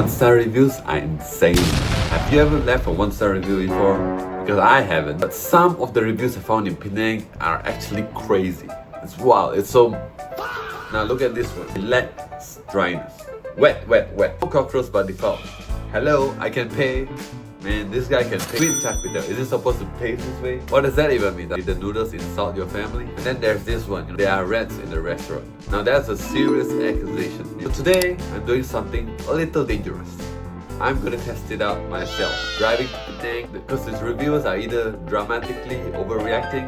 1-star reviews are insane. Have you ever left a 1-star review before? Because I haven't. But some of the reviews I found in Penang are actually crazy. It's wild. It's so... Now look at this one. Let's dryness. Wet, wet, wet. No cockroach by default. Hello, I can pay. Man, this guy can pay. Sweet char kway teow. Is it supposed to taste this way? What does that even mean? Did the noodles insult your family? And then there's this one. There are rats in the restaurant. Now that's a serious accusation. So today, I'm doing something a little dangerous. I'm gonna test it out myself. Driving to Penang because these reviewers are either dramatically overreacting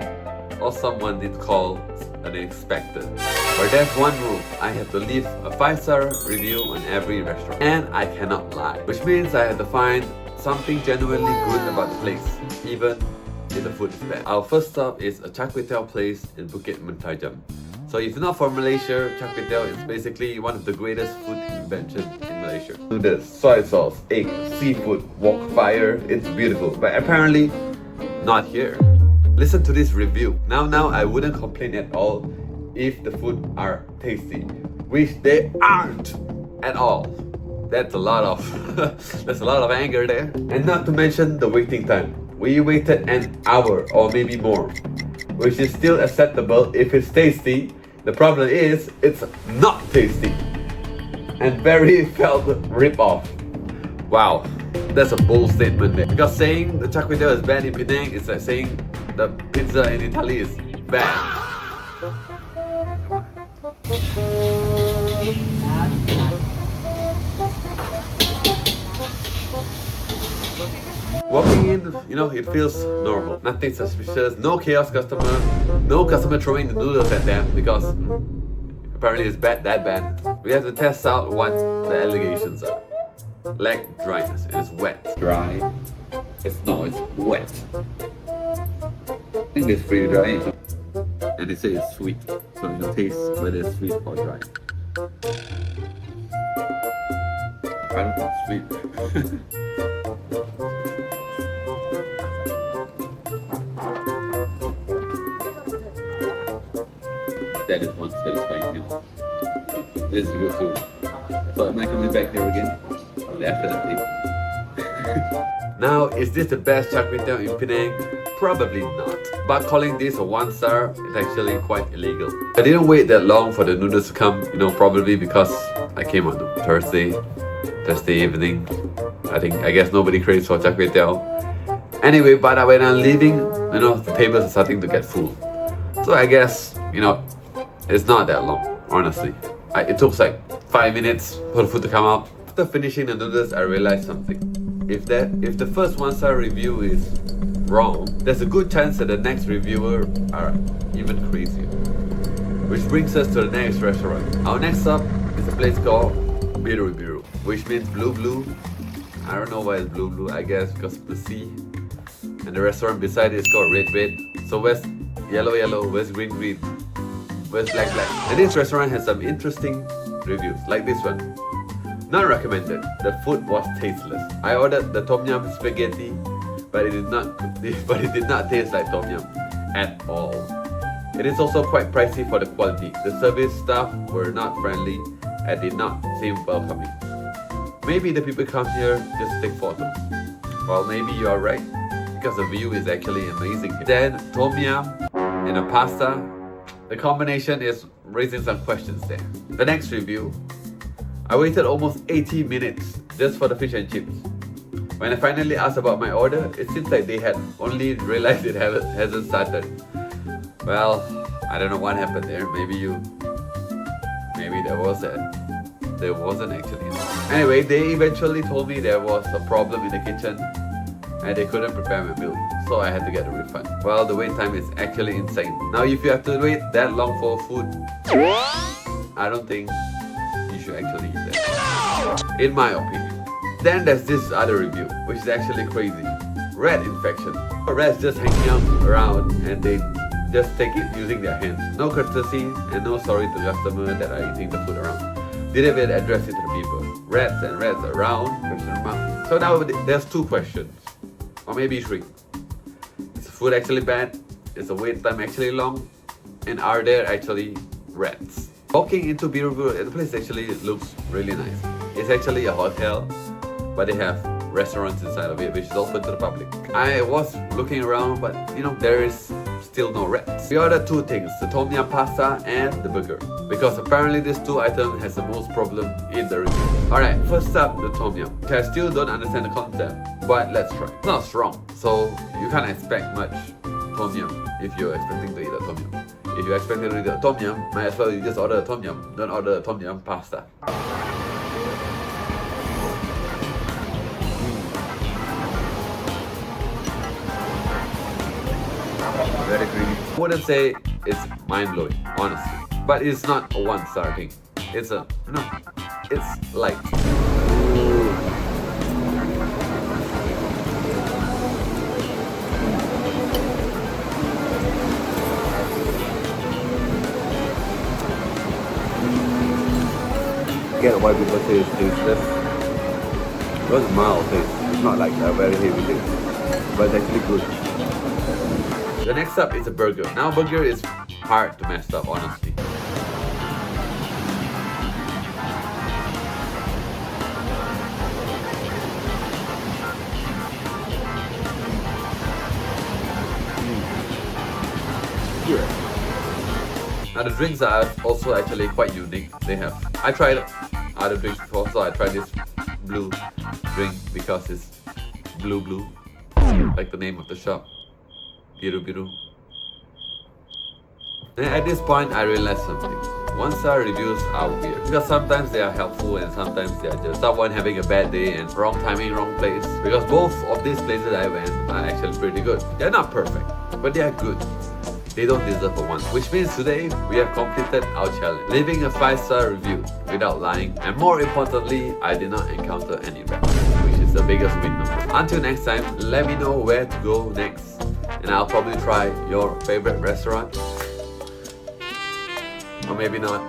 or someone did call unexpected. But there's one rule. I have to leave a 5-star review on every restaurant. And I cannot lie. Which means I have to find something genuinely good about the place, even if the food is bad. Our first stop is a char kway teow place in Bukit Mentajam. So if you're not from Malaysia, char kway teow is basically one of the greatest food inventions in Malaysia. Noodles, soy sauce, egg, seafood, wok fire, it's beautiful. But apparently, not here. Listen to this review. Now I wouldn't complain at all if the food are tasty, which they aren't at all. That's a lot of there's a lot of anger there. And not to mention the waiting time. We waited an hour or maybe more, which is still acceptable if it's tasty. The problem is it's not tasty and very felt rip off. Wow, that's a bold statement there. Because saying the char kway teow is bad in Penang is like saying the pizza in Italy is bad. Walking in, it feels normal. Nothing suspicious, no chaos customer, no customer throwing the noodles at them because apparently it's that bad. We have to test out what the allegations are. Lack dryness, it is wet. Dry. It's wet. I think it's pretty dry. And they say it's sweet, so you can taste whether it's sweet or dry. I don't think it's sweet. That is one satisfying meal. This is good food. So am I coming back here again? Definitely. Now, is this the best char kway teow in Penang? Probably not. But calling this a 1-star is actually quite illegal. I didn't wait that long for the noodles to come, probably because I came on Thursday evening. I guess nobody craves for char kway teow. Anyway, but when I'm leaving, the tables are starting to get full. So I guess, it's not that long, honestly. It took like 5 minutes for the food to come out. After finishing the noodles, I realized something. If the first 1-star review is wrong, there's a good chance that the next reviewer are even crazier. Which brings us to the next restaurant. Our next stop is a place called Biru Biru, which means blue. I don't know why it's blue, I guess because of the sea. And the restaurant beside it is called Red. So where's yellow, where's green, where's black. And this restaurant has some interesting reviews, like this one. Not recommended. The food was tasteless. I ordered the tom yum spaghetti, but it did not taste like tom yum at all. It is also quite pricey for the quality. The service staff were not friendly and did not seem welcoming. Maybe the people come here just to take photos. Well, maybe you are right, because the view is actually amazing. Then tom yum and a pasta. The combination is raising some questions there. The next review. I waited almost 80 minutes just for the fish and chips. When I finally asked about my order, it seems like they had only realized it hasn't started. Well, I don't know what happened there. Maybe there wasn't actually. Anyway, they eventually told me there was a problem in the kitchen and they couldn't prepare my meal, so I had to get a refund. Well, the wait time is actually insane. Now, if you have to wait that long for food, I don't think you should actually eat that, in my opinion. Then there's this other review, which is actually crazy. Rat infection. Rats just hanging out around and they just take it using their hands. No courtesy and no sorry to customers that are eating the food around. Didn't even address it to the people. Rats and rats around? Question mark. So now there's 2 questions. Or maybe 3. Is the food actually bad? Is the wait time actually long? And are there actually rats? Walking into Biru Biru, the place actually looks really nice. It's actually a hotel, but they have restaurants inside of it, which is open to the public. I was looking around, but you know, there is still no rats. We ordered two things, the tom yum pasta and the burger, because apparently these two items has the most problem in the review. Alright, first up, the tom yum. I still don't understand the concept, but let's try. It's not strong, so you can't expect much tom yum if you're expecting to eat a tom yum. If you're expecting to eat a tom yum, might as well you just order a tom yum, don't order a tom yum pasta. Very creamy. I wouldn't say it's mind-blowing, honestly, but it's not a one-star thing. It's light. Get why people say it's tasteless. Because it's mild taste. It's not like a very heavy taste, but it's actually good. The next up is a burger. Now burger is hard to mess up, honestly. Now the drinks are also actually quite unique. I tried other drinks before, so I tried this blue drink because it's blue, like the name of the shop. Biru. And at this point, I realized something. One-star reviews are weird because sometimes they are helpful and sometimes they are just someone having a bad day and wrong timing, wrong place. Because both of these places I went are actually pretty good. They're not perfect, but they are good. They don't deserve a 1, which means today we have completed our challenge, leaving a 5-star review without lying, and more importantly, I did not encounter any rats, which is the biggest win number. Until next time, let me know where to go next, and I'll probably try your favorite restaurant, or maybe not.